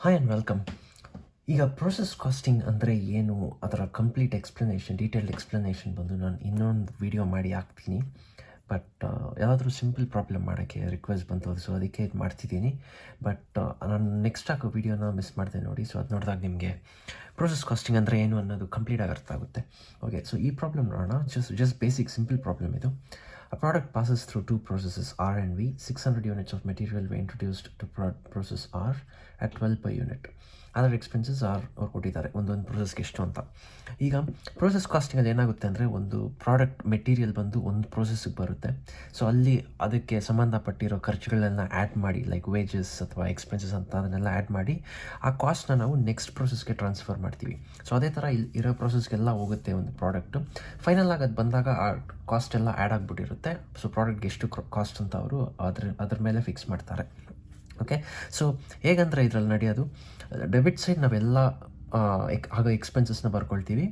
Hi and welcome. ಈಗ process casting ಅಂದರೆ ಏನು, ಅದರ ಕಂಪ್ಲೀಟ್ ಡೀಟೇಲ್ಡ್ ಎಕ್ಸ್ಪ್ಲನೇಷನ್ ಬಂದು ನಾನು ಇನ್ನೊಂದು ವಿಡಿಯೋ ಮಾಡಿ ಹಾಕ್ತೀನಿ. ಬಟ್ ಯಾವುದಾದ್ರೂ ಸಿಂಪಲ್ ಪ್ರಾಬ್ಲಮ್ ಮಾಡೋಕ್ಕೆ ರಿಕ್ವೆಸ್ಟ್ ಬಂತು, ಸೊ ಅದಕ್ಕೆ ಇದು ಮಾಡ್ತಿದ್ದೀನಿ. ಬಟ್ ನಾನು ನೆಕ್ಸ್ಟ್ ಹಾಕೋ ವೀಡಿಯೋನ ಮಿಸ್ ಮಾಡಿದೆ ನೋಡಿ. ಸೊ ಅದು ನೋಡಿದಾಗ ನಿಮಗೆ ಪ್ರೊಸೆಸ್ ಕಾಸ್ಟಿಂಗ್ ಅಂದರೆ ಏನು ಅನ್ನೋದು ಕಂಪ್ಲೀಟಾಗಿ ಅರ್ಥ ಆಗುತ್ತೆ. ಓಕೆ, ಸೊ ಈ ಪ್ರಾಬ್ಲಮ್ ನೋಡೋಣ. ಜಸ್ಟ್ ಬೇಸಿಕ್ ಸಿಂಪಲ್ ಪ್ರಾಬ್ಲಮ್ ಇದು. A product passes through two processes R and V. 600 units of material were introduced to process R at 12 per unit. Other expenses ಅವ್ರು ಕೊಟ್ಟಿದ್ದಾರೆ ಒಂದೊಂದು ಪ್ರೊಸೆಸ್ಗೆ ಎಷ್ಟು ಅಂತ. ಈಗ ಪ್ರೊಸೆಸ್ ಕಾಸ್ಟಿಂಗಲ್ಲಿ ಏನಾಗುತ್ತೆ ಅಂದರೆ, ಒಂದು ಪ್ರಾಡಕ್ಟ್ ಮೆಟೀರಿಯಲ್ ಬಂದು ಒಂದು ಪ್ರೊಸೆಸ್ಗೆ ಬರುತ್ತೆ. ಸೊ ಅಲ್ಲಿ ಅದಕ್ಕೆ ಸಂಬಂಧಪಟ್ಟಿರೋ ಖರ್ಚುಗಳನ್ನ ಆ್ಯಡ್ ಮಾಡಿ, ಲೈಕ್ ವೇಜಸ್ ಅಥವಾ ಎಕ್ಸ್ಪೆನ್ಸಸ್ ಅಂತ ಅದನ್ನೆಲ್ಲ ಆ್ಯಡ್ ಮಾಡಿ ಆ ಕಾಸ್ಟ್ನ ನಾವು ನೆಕ್ಸ್ಟ್ ಪ್ರೊಸೆಸ್ಗೆ ಟ್ರಾನ್ಸ್ಫರ್ ಮಾಡ್ತೀವಿ. ಸೊ ಅದೇ ಥರ ಇಲ್ಲಿ ಇರೋ ಪ್ರೊಸೆಸ್ಗೆಲ್ಲ ಹೋಗುತ್ತೆ ಒಂದು ಪ್ರಾಡಕ್ಟು. ಫೈನಲ್ ಆಗಿ ಅದು ಬಂದಾಗ ಆ ಕಾಸ್ಟ್ ಎಲ್ಲ ಆ್ಯಡ್ ಆಗಿಬಿಟ್ಟಿರುತ್ತೆ. ಸೊ ಪ್ರಾಡಕ್ಟ್ಗೆ ಎಷ್ಟು ಕಾಸ್ಟ್ ಅಂತ ಅವರು ಅದ್ರ ಮೇಲೆ ಫಿಕ್ಸ್ ಮಾಡ್ತಾರೆ. ಓಕೆ, ಸೊ ಹೇಗಂದರೆ ಇದರಲ್ಲಿ ನಡೆಯೋದು, ಡೆಬಿಟ್ ಸೈಡ್ ನಾವೆಲ್ಲ ಆಗ ಎಕ್ಸ್ಪೆನ್ಸಸ್ನ ಬರ್ಕೊಳ್ತೀವಿ.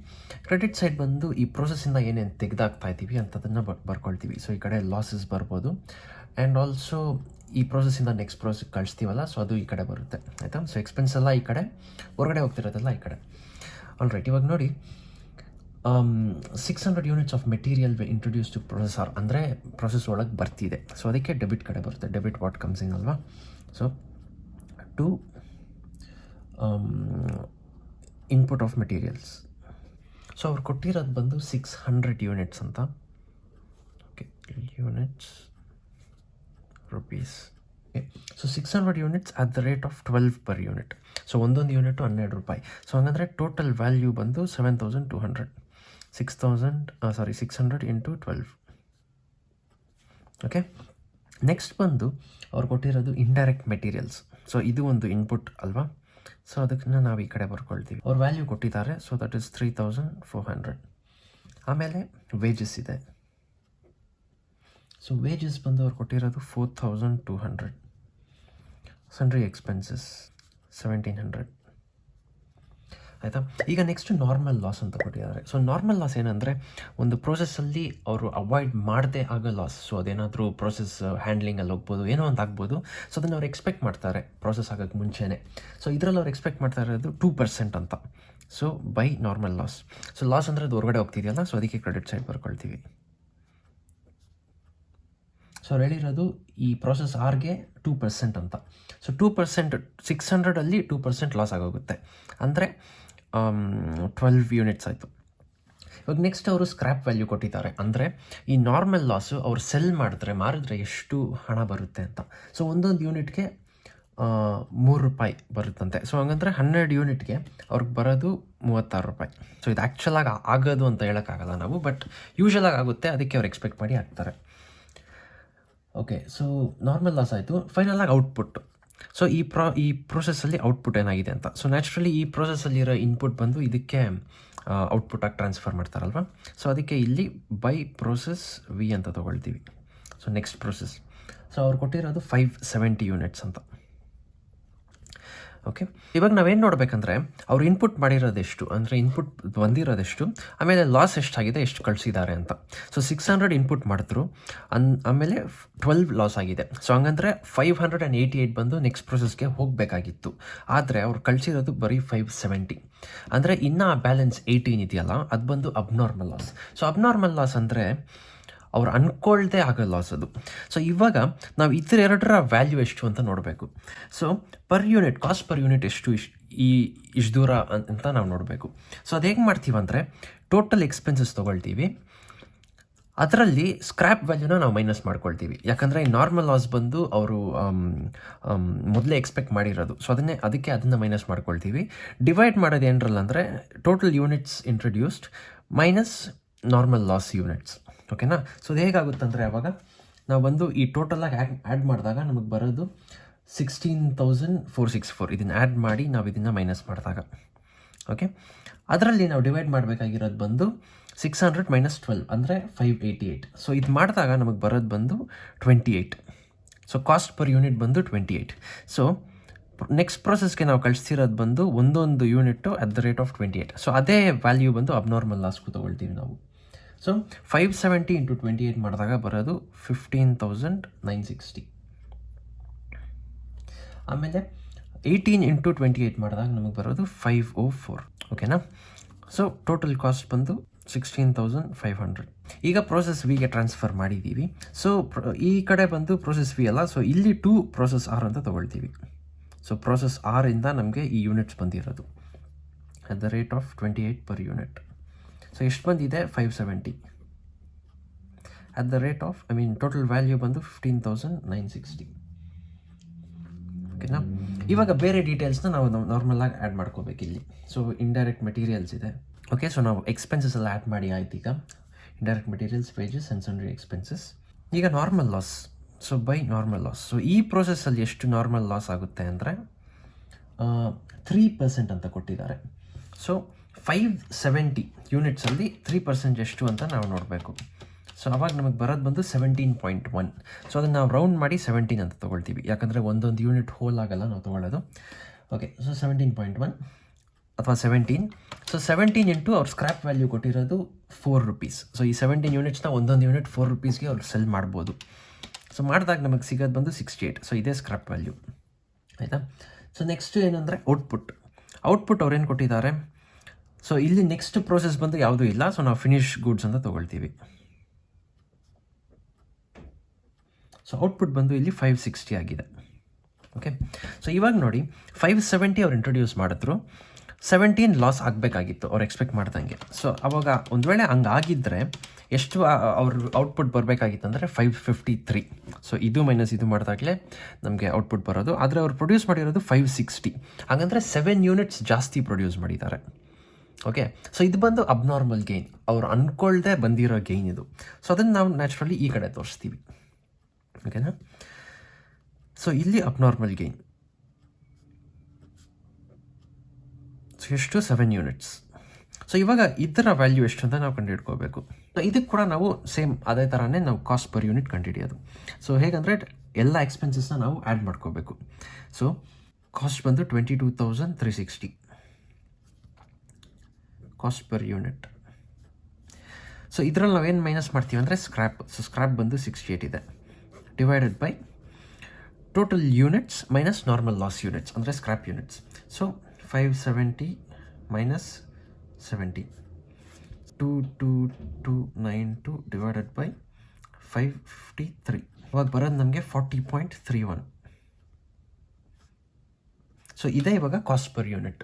ಕ್ರೆಡಿಟ್ ಸೈಡ್ ಬಂದು ಈ ಪ್ರೊಸೆಸ್ಸಿಂದ ಏನೇನು ತೆಗೆದಾಕ್ತಾ ಇದ್ದೀವಿ ಅಂಥದನ್ನು ಬರ್ಕೊಳ್ತೀವಿ. ಸೊ ಈ ಕಡೆ ಲಾಸಸ್ ಬರ್ಬೋದು, ಆ್ಯಂಡ್ ಆಲ್ಸೋ ಈ ಪ್ರೊಸೆಸ್ಸಿಂದ ನೆಕ್ಸ್ಟ್ ಪ್ರೊಸೆಸ್ ಕಳಿಸ್ತೀವಲ್ಲ, ಸೊ ಅದು ಈ ಕಡೆ ಬರುತ್ತೆ. ಆಯಿತಾ? ಸೊ ಎಕ್ಸ್ಪೆನ್ಸ್ ಎಲ್ಲ ಈ ಕಡೆ, ಹೊರಗಡೆ ಹೋಗ್ತಿರೋದೆಲ್ಲ ಈ ಕಡೆ. ಆಲ್ ರೈಟ್, ಇವಾಗ ನೋಡಿ, 600 units of material introduce to processor ಅಂದರೆ ಪ್ರೊಸೆಸ್ ಒಳಗೆ ಬರ್ತಿದೆ. ಸೊ ಅದಕ್ಕೆ ಡೆಬಿಟ್ ಕಡೆ ಬರುತ್ತೆ. ಡೆಬಿಟ್ ವಾಟ್ ಕಮ್ಸ್ ಇನ್ ಅಲ್ವಾ. So to input of materials. So ಅವ್ರು ಕೊಟ್ಟಿರೋದು ಬಂದು 600 ಯೂನಿಟ್ಸ್ ಅಂತ. Okay, units rupees. Okay, so 600 units at the rate of 12 per unit. So ಒಂದೊಂದು ಯೂನಿಟು 12 ರೂಪಾಯಿ. ಸೊ ಹಂಗಂದರೆ ಟೋಟಲ್ ವ್ಯಾಲ್ಯೂ ಬಂದು 7200. 600 ಇಂಟು 12. ಓಕೆ, ನೆಕ್ಸ್ಟ್ ಬಂದು ಅವ್ರು ಕೊಟ್ಟಿರೋದು ಇಂಡೈರೆಕ್ಟ್ ಮೆಟೀರಿಯಲ್ಸ್. ಸೊ ಇದು ಒಂದು ಇನ್ಪುಟ್ ಅಲ್ವಾ. ಸೊ ಅದಕ್ಕೆ ನಾವು ಈ ಕಡೆ ಬರ್ಕೊಳ್ತೀವಿ. ಅವ್ರು ವ್ಯಾಲ್ಯೂ ಕೊಟ್ಟಿದ್ದಾರೆ. So that is 3400. ಆಮೇಲೆ ವೇಜಸ್ ಇದೆ. ಸೊ ವೇಜಸ್ ಬಂದು ಅವ್ರು ಕೊಟ್ಟಿರೋದು 4200. Sundry expenses 1700. ಆಯಿತಾ? ಈಗ ನೆಕ್ಸ್ಟ್ ನಾರ್ಮಲ್ ಲಾಸ್ ಅಂತ ಕೊಟ್ಟಿದ್ದಾರೆ. ಸೊ ನಾರ್ಮಲ್ ಲಾಸ್ ಏನಂದರೆ, ಒಂದು ಪ್ರೋಸೆಸ್ಸಲ್ಲಿ ಅವರು ಅವಾಯ್ಡ್ ಮಾಡದೆ ಆಗೋ ಲಾಸ್. ಸೊ ಅದೇನಾದರೂ ಪ್ರೋಸೆಸ್ ಹ್ಯಾಂಡ್ಲಿಂಗಲ್ಲಿ ಹೋಗ್ಬೋದು, ಏನೋ ಒಂದು ಆಗ್ಬೋದು. ಸೊ ಅದನ್ನು ಅವ್ರು ಎಕ್ಸ್ಪೆಕ್ಟ್ ಮಾಡ್ತಾರೆ ಪ್ರೋಸೆಸ್ ಆಗೋಕ್ಕೆ ಮುಂಚೆನೇ. ಸೊ ಇದರಲ್ಲಿ ಅವ್ರು ಎಕ್ಸ್ಪೆಕ್ಟ್ ಮಾಡ್ತಾ ಇರೋದು 2% ಅಂತ. So by normal loss. So loss ಅಂದರೆ ಅದು ಹೊರಗಡೆ ಹೋಗ್ತಿದೆಯಲ್ಲ, ಸೊ ಅದಕ್ಕೆ ಕ್ರೆಡಿಟ್ ಸೈಡ್ ಬರ್ಕೊಳ್ತೀವಿ. ಸೊ ಅವ್ರು ಹೇಳಿರೋದು ಈ ಪ್ರೋಸೆಸ್ ಆರ್ಗೆ 2% ಅಂತ. ಸೊ 2%, 600ಅಲ್ಲಿ 2% ಲಾಸ್ ಆಗೋಗುತ್ತೆ. ಅಂದರೆ 12 ಯೂನಿಟ್ಸ್ ಆಯಿತು. ಇವಾಗ ನೆಕ್ಸ್ಟ್ ಅವರು ಸ್ಕ್ರ್ಯಾಪ್ ವ್ಯಾಲ್ಯೂ ಕೊಟ್ಟಿದ್ದಾರೆ. ಅಂದರೆ ಈ ನಾರ್ಮಲ್ ಲಾಸು ಅವ್ರು ಸೆಲ್ ಮಾರಿದ್ರೆ ಎಷ್ಟು ಹಣ ಬರುತ್ತೆ ಅಂತ. ಸೊ ಒಂದೊಂದು ಯೂನಿಟ್ಗೆ 3 ರೂಪಾಯಿ ಬರುತ್ತಂತೆ. ಸೊ ಹಂಗಂದರೆ 12 ಯೂನಿಟ್ಗೆ ಅವ್ರಿಗೆ ಬರೋದು 36 ರೂಪಾಯಿ. ಸೊ ಇದು ಆ್ಯಕ್ಚುಲಾಗಿ ಆಗೋದು ಅಂತ ಹೇಳೋಕ್ಕಾಗಲ್ಲ ನಾವು, ಬಟ್ ಯೂಶ್ವಲಾಗಿ ಆಗುತ್ತೆ. ಅದಕ್ಕೆ ಅವ್ರು ಎಕ್ಸ್ಪೆಕ್ಟ್ ಮಾಡಿ ಹಾಕ್ತಾರೆ. ಓಕೆ, ಸೊ ನಾರ್ಮಲ್ ಲಾಸ್ ಆಯಿತು. ಫೈನಲಾಗಿ ಔಟ್ಪುಟ್. ಸೊ ಈ ಪ್ರೊಸೆಸ್ಸಲ್ಲಿ ಔಟ್ಪುಟ್ ಏನಾಗಿದೆ ಅಂತ. ಸೊ ನ್ಯಾಚುರಲಿ ಈ ಪ್ರೊಸೆಸ್ಸಲ್ಲಿರೋ ಇನ್ಪುಟ್ ಬಂದು ಇದಕ್ಕೆ ಔಟ್ಪುಟಾಗಿ ಟ್ರಾನ್ಸ್ಫರ್ ಮಾಡ್ತಾರಲ್ವ. ಸೊ ಅದಕ್ಕೆ ಇಲ್ಲಿ ಬೈ ಪ್ರೊಸೆಸ್ ವಿ ಅಂತ ತೊಗೊಳ್ತೀವಿ. So next process. ಸೊ ಅವ್ರು ಕೊಟ್ಟಿರೋದು 570 ಯೂನಿಟ್ಸ್ ಅಂತ. ಓಕೆ, ಇವಾಗ ನಾವೇನು ನೋಡಬೇಕಂದ್ರೆ, ಅವ್ರು ಇನ್ಪುಟ್ ಮಾಡಿರೋದೆಷ್ಟು, ಅಂದರೆ ಇನ್ಪುಟ್ ಬಂದಿರೋದೆಷ್ಟು, ಆಮೇಲೆ ಲಾಸ್ ಎಷ್ಟಾಗಿದೆ, ಎಷ್ಟು ಕಳಿಸಿದ್ದಾರೆ ಅಂತ. ಸೊ 600 ಇನ್ಪುಟ್ ಮಾಡಿದ್ರು, ಆಮೇಲೆ 12 ಲಾಸ್ ಆಗಿದೆ. ಸೊ ಹಂಗಂದರೆ 588 ಬಂದು ನೆಕ್ಸ್ಟ್ ಪ್ರೊಸೆಸ್ಗೆ ಹೋಗಬೇಕಾಗಿತ್ತು. ಆದರೆ ಅವ್ರು ಕಳಿಸಿರೋದು ಬರೀ 570. ಅಂದರೆ ಇನ್ನೂ ಬ್ಯಾಲೆನ್ಸ್ 18 ಇದೆಯಲ್ಲ, ಅದು ಬಂದು abnormal loss. So abnormal loss ಅಂದರೆ ಅವ್ರು ಅಂದ್ಕೊಳ್ದೆ ಆಗೋ ಲಾಸ್ ಅದು. ಸೊ ಇವಾಗ ನಾವು ಇದೆರಡರ ವ್ಯಾಲ್ಯೂ ಎಷ್ಟು ಅಂತ ನೋಡಬೇಕು. So per unit, cost per unit ಎಷ್ಟು, ಇಷ್ಟು ದೂರ ಅಂತ ನಾವು ನೋಡಬೇಕು. ಸೊ ಅದು ಹೇಗೆ ಮಾಡ್ತೀವಿ ಅಂದರೆ, ಟೋಟಲ್ ಎಕ್ಸ್ಪೆನ್ಸಸ್ ತೊಗೊಳ್ತೀವಿ, ಅದರಲ್ಲಿ ಸ್ಕ್ರ್ಯಾಪ್ ವ್ಯಾಲ್ಯೂನ ನಾವು ಮೈನಸ್ ಮಾಡ್ಕೊಳ್ತೀವಿ. ಯಾಕಂದರೆ ಈ ನಾರ್ಮಲ್ ಲಾಸ್ ಬಂದು ಅವರು ಮೊದಲೇ ಎಕ್ಸ್ಪೆಕ್ಟ್ ಮಾಡಿರೋದು. ಸೊ ಅದನ್ನು ಮೈನಸ್ ಮಾಡ್ಕೊಳ್ತೀವಿ. ಡಿವೈಡ್ ಮಾಡೋದು ಏನರಲ್ಲ ಅಂದರೆ, total units introduced minus normal loss units. ಓಕೆನಾ? ಸೊ ಅದು ಹೇಗಾಗುತ್ತೆ ಅಂದರೆ, ಅವಾಗ ನಾವು ಬಂದು ಈ ಟೋಟಲಾಗಿ ಆ್ಯಡ್ ಮಾಡಿದಾಗ ನಮಗೆ ಬರೋದು 16,464. ಇದನ್ನು ಆ್ಯಡ್ ಮಾಡಿ ನಾವು ಇದನ್ನು ಮೈನಸ್ ಮಾಡಿದಾಗ, ಓಕೆ, ಅದರಲ್ಲಿ ನಾವು ಡಿವೈಡ್ ಮಾಡಬೇಕಾಗಿರೋದು ಬಂದು 600 ಮೈನಸ್ 12 ಅಂದರೆ 588. ಸೊ ಇದು ಮಾಡಿದಾಗ ನಮಗೆ ಬರೋದು ಬಂದು 28. ಸೊ ಕಾಸ್ಟ್ ಪರ್ ಯೂನಿಟ್ ಬಂದು 28. ಸೊ ನೆಕ್ಸ್ಟ್ ಪ್ರೊಸೆಸ್ಗೆ ನಾವು ಕಳಿಸ್ತಿರೋದು ಬಂದು ಒಂದೊಂದು unit at the rate of 28. So ಅದೇ ವ್ಯಾಲ್ಯೂ ಬಂದು ಅಬ್ನಾರ್ಮಲ್ ಲಾಸ್ಗೂ ತೊಗೊಳ್ತೀವಿ ನಾವು. ಸೊ 570 ಇಂಟು 28 ಮಾಡಿದಾಗ ಬರೋದು 15,960. ಆಮೇಲೆ 18 ಇಂಟು 28 ಮಾಡಿದಾಗ ನಮಗೆ ಬರೋದು 504. ಓಕೆನಾ. ಸೊ ಟೋಟಲ್ ಕಾಸ್ಟ್ ಬಂದು 16,500. ಈಗ ಪ್ರೋಸೆಸ್ ವಿಗೆ ಟ್ರಾನ್ಸ್ಫರ್ ಮಾಡಿದ್ದೀವಿ. ಸೊ ಈ ಕಡೆ ಬಂದು ಪ್ರೋಸೆಸ್ ವಿ ಅಲ್ಲ, ಸೊ ಇಲ್ಲಿ ಟು ಪ್ರೋಸೆಸ್ ಆರ್ ಅಂತ ತೊಗೊಳ್ತೀವಿ. ಸೊ ಪ್ರೋಸೆಸ್ ಆರಿಂದ ನಮಗೆ ಈ ಯೂನಿಟ್ಸ್ ಬಂದಿರೋದು at the rate of 28 per unit. So ಎಷ್ಟು ಬಂದಿದೆ 570 at the rate of total value ಬಂದು 15,960. ಓಕೆನಾ. ಇವಾಗ ಬೇರೆ ಡೀಟೇಲ್ಸ್ನ ನಾವು ನಾರ್ಮಲಾಗಿ ಆ್ಯಡ್ ಮಾಡ್ಕೋಬೇಕು ಇಲ್ಲಿ. ಸೊ ಇಂಡೈರೆಕ್ಟ್ ಮೆಟೀರಿಯಲ್ಸ್ ಇದೆ. ಓಕೆ, ಸೊ ನಾವು ಎಕ್ಸ್ಪೆನ್ಸಸ್ ಎಲ್ಲ ಆ್ಯಡ್ ಮಾಡಿ ಆಯ್ತು. ಈಗ indirect materials, wages and sundry expenses. ಈಗ normal loss. So by normal loss. So ಈ ಪ್ರೋಸೆಸ್ಸಲ್ಲಿ ಎಷ್ಟು ನಾರ್ಮಲ್ ಲಾಸ್ ಆಗುತ್ತೆ ಅಂದರೆ 3% ಅಂತ ಕೊಟ್ಟಿದ್ದಾರೆ. ಸೊ 570 ಯೂನಿಟ್ಸಲ್ಲಿ 3% ಎಷ್ಟು ಅಂತ ನಾವು ನೋಡಬೇಕು. ಸೊ ಅವಾಗ ನಮಗೆ ಬರೋದು ಬಂದು 17.1. ಸೊ ಅದನ್ನು ನಾವು ರೌಂಡ್ ಮಾಡಿ 17 ಅಂತ ತೊಗೊಳ್ತೀವಿ, ಯಾಕಂದರೆ ಒಂದೊಂದು ಯೂನಿಟ್ ಹೋಲ್ ಆಗಲ್ಲ ನಾವು ತೊಗೊಳ್ಳೋದು. ಓಕೆ, ಸೊ 17.1 ಅಥವಾ 17. ಸೊ 17 ಇಂಟು ಅವ್ರ ಸ್ಕ್ರ್ಯಾಪ್ ವ್ಯಾಲ್ಯೂ ಕೊಟ್ಟಿರೋದು 4 rupees. ಸೊ ಈ 17 ಯೂನಿಟ್ಸ್ನ ಒಂದೊಂದು ಯೂನಿಟ್ 4 rupeesಗೆ ಅವ್ರು ಸೆಲ್ ಮಾಡ್ಬೋದು. ಸೊ ಮಾಡಿದಾಗ ನಮಗೆ ಸಿಗೋದು ಬಂದು 68. ಸೊ ಇದೇ ಸ್ಕ್ರ್ಯಾಪ್ ವ್ಯಾಲ್ಯೂ, ಆಯಿತಾ. ಸೊ ನೆಕ್ಸ್ಟ್ ಏನಂದರೆ ಔಟ್ಪುಟ್ ಅವ್ರೇನು ಕೊಟ್ಟಿದ್ದಾರೆ. ಸೊ ಇಲ್ಲಿ ನೆಕ್ಸ್ಟ್ ಪ್ರೋಸೆಸ್ ಬಂದು ಯಾವುದೂ ಇಲ್ಲ. ಸೊ ನಾವು ಫಿನಿಶ್ ಗೂಡ್ಸ್ ಅಂತ ತೊಗೊಳ್ತೀವಿ. ಸೊ ಔಟ್ಪುಟ್ ಬಂದು ಇಲ್ಲಿ 560 ಆಗಿದೆ. ಓಕೆ, ಸೊ ಇವಾಗ ನೋಡಿ 570 ಅವ್ರು ಇಂಟ್ರೊಡ್ಯೂಸ್ ಮಾಡಿದ್ರು. 17 ಲಾಸ್ ಆಗಬೇಕಾಗಿತ್ತು ಅವ್ರು ಎಕ್ಸ್ಪೆಕ್ಟ್ ಮಾಡ್ದಂಗೆ. ಸೊ ಅವಾಗ ಒಂದು ವೇಳೆ ಹಂಗಾಗಿದ್ದರೆ ಎಷ್ಟು ಅವ್ರ ಔಟ್ಪುಟ್ ಬರಬೇಕಾಗಿತ್ತು ಅಂದರೆ 553. ಸೊ ಇದು ಮೈನಸ್ ಇದು ಮಾಡಿದಾಗಲೇ ನಮಗೆ ಔಟ್ಪುಟ್ ಬರೋದು. ಆದರೆ ಅವ್ರು ಪ್ರೊಡ್ಯೂಸ್ ಮಾಡಿರೋದು 560. ಹಾಗಂದರೆ 7 ಯೂನಿಟ್ಸ್ ಜಾಸ್ತಿ ಪ್ರೊಡ್ಯೂಸ್ ಮಾಡಿದ್ದಾರೆ. ಓಕೆ, ಸೊ ಇದು ಬಂದು ಅಬ್ನಾರ್ಮಲ್ ಗೇನ್, ಅವ್ರು ಅಂದ್ಕೊಳ್ದೆ ಬಂದಿರೋ ಗೇನ್ ಇದು. ಸೊ ಅದನ್ನು ನಾವು ನ್ಯಾಚುರಲಿ ಈ ಕಡೆ ತೋರಿಸ್ತೀವಿ. ಓಕೆನಾ. ಸೊ ಇಲ್ಲಿ ಅಬ್ನಾರ್ಮಲ್ ಗೇನ್. ಸೊ ಎಷ್ಟು 7 ಯೂನಿಟ್ಸ್. ಸೊ ಇವಾಗ ಇದರ ವ್ಯಾಲ್ಯೂ ಎಷ್ಟು ಅಂತ ನಾವು ಕಂಡುಹಿಡ್ಕೋಬೇಕು. ಸೊ ಇದಕ್ಕೆ ಕೂಡ ನಾವು ಸೇಮ್ ಅದೇ ಥರನೇ ನಾವು ಕಾಸ್ಟ್ ಪರ್ ಯೂನಿಟ್ ಕಂಡುಹಿಡಿಯೋದು. ಸೊ ಹೇಗಂದರೆ ಎಲ್ಲ ಎಕ್ಸ್ಪೆನ್ಸಸ್ನ ನಾವು ಆ್ಯಡ್ ಮಾಡ್ಕೋಬೇಕು. ಸೊ ಕಾಸ್ಟ್ ಬಂದು 22,360 ಕಾಸ್ಟ್ ಪರ್ ಯೂನಿಟ್. ಸೊ ಇದರಲ್ಲಿ ನಾವೇನು ಮೈನಸ್ ಮಾಡ್ತೀವಿ ಅಂದರೆ ಸ್ಕ್ರ್ಯಾಪ್. ಸೊ ಸ್ಕ್ರ್ಯಾಪ್ ಬಂದು 68 ಇದೆ, divided by total units minus normal loss units ಅಂದರೆ scrap units. So 570 minus 70, 2292 divided by 553. ಇವಾಗ ಬರೋದು ನಮಗೆ 40.31. ಸೊ ಇದೇ ಇವಾಗ ಕಾಸ್ಟ್ ಪರ್ ಯೂನಿಟ್.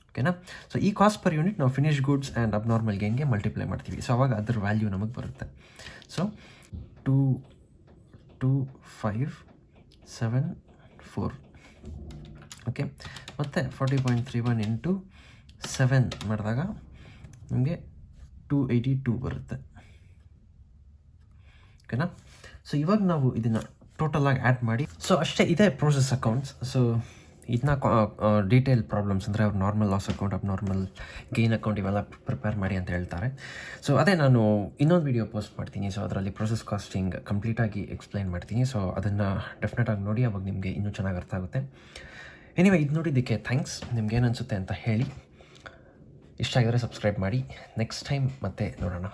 ಓಕೆನಾ. ಸೊ ಈ ಕಾಸ್ಟ್ ಪರ್ ಯೂನಿಟ್ ನಾವು ಫಿನಿಶ್ ಗೂಡ್ಸ್ ಆ್ಯಂಡ್ ಅಬ್ನಾರ್ಮಲ್ ಗೇನ್ಗೆ ಮಲ್ಟಿಪ್ಲೈ ಮಾಡ್ತೀವಿ. ಸೊ ಅವಾಗ ಅದ್ರ ವ್ಯಾಲ್ಯೂ ನಮಗೆ ಬರುತ್ತೆ. ಸೊ 22574. ಓಕೆ, ಮತ್ತು 40.31 ಇಂಟು 7 ಮಾಡಿದಾಗ ನಮಗೆ 282 ಬರುತ್ತೆ. ಓಕೆನಾ. ಸೊ ಇವಾಗ ನಾವು ಇದನ್ನು ಟೋಟಲಾಗಿ ಆ್ಯಡ್ ಮಾಡಿ, ಸೊ ಅಷ್ಟೇ ಇದೆ ಪ್ರೋಸೆಸ್ ಅಕೌಂಟ್ಸ್. ಸೊ ಇದನ್ನ ಡೀಟೇಲ್ ಪ್ರಾಬ್ಲಮ್ಸ್ ಅಂದರೆ ಅವ್ರು normal loss account, abnormal gain account ಇವೆಲ್ಲ ಪ್ರಿಪೇರ್ ಮಾಡಿ ಅಂತ ಹೇಳ್ತಾರೆ. ಸೊ ಅದೇ ನಾನು ಇನ್ನೊಂದು ವಿಡಿಯೋ ಪೋಸ್ಟ್ ಮಾಡ್ತೀನಿ. ಸೊ ಅದರಲ್ಲಿ ಪ್ರೋಸೆಸ್ ಕಾಸ್ಟಿಂಗ್ ಕಂಪ್ಲೀಟಾಗಿ ಎಕ್ಸ್ಪ್ಲೈನ್ ಮಾಡ್ತೀನಿ. ಸೊ ಅದನ್ನು ಡೆಫಿನೆಟಾಗಿ ನೋಡಿ, ಅವಾಗ ನಿಮಗೆ ಇನ್ನೂ ಚೆನ್ನಾಗಿ ಅರ್ಥ ಆಗುತ್ತೆ. ಎನಿವೆ, ಇದು ನೋಡಿದ್ದಕ್ಕೆ ಥ್ಯಾಂಕ್ಸ್. ನಿಮ್ಗೇನು ಅನಿಸುತ್ತೆ ಅಂತ ಹೇಳಿ. ಇಷ್ಟ ಆಗಿದ್ರೆ ಸಬ್ಸ್ಕ್ರೈಬ್ ಮಾಡಿ. ನೆಕ್ಸ್ಟ್ ಟೈಮ್ ಮತ್ತೆ ನೋಡೋಣ.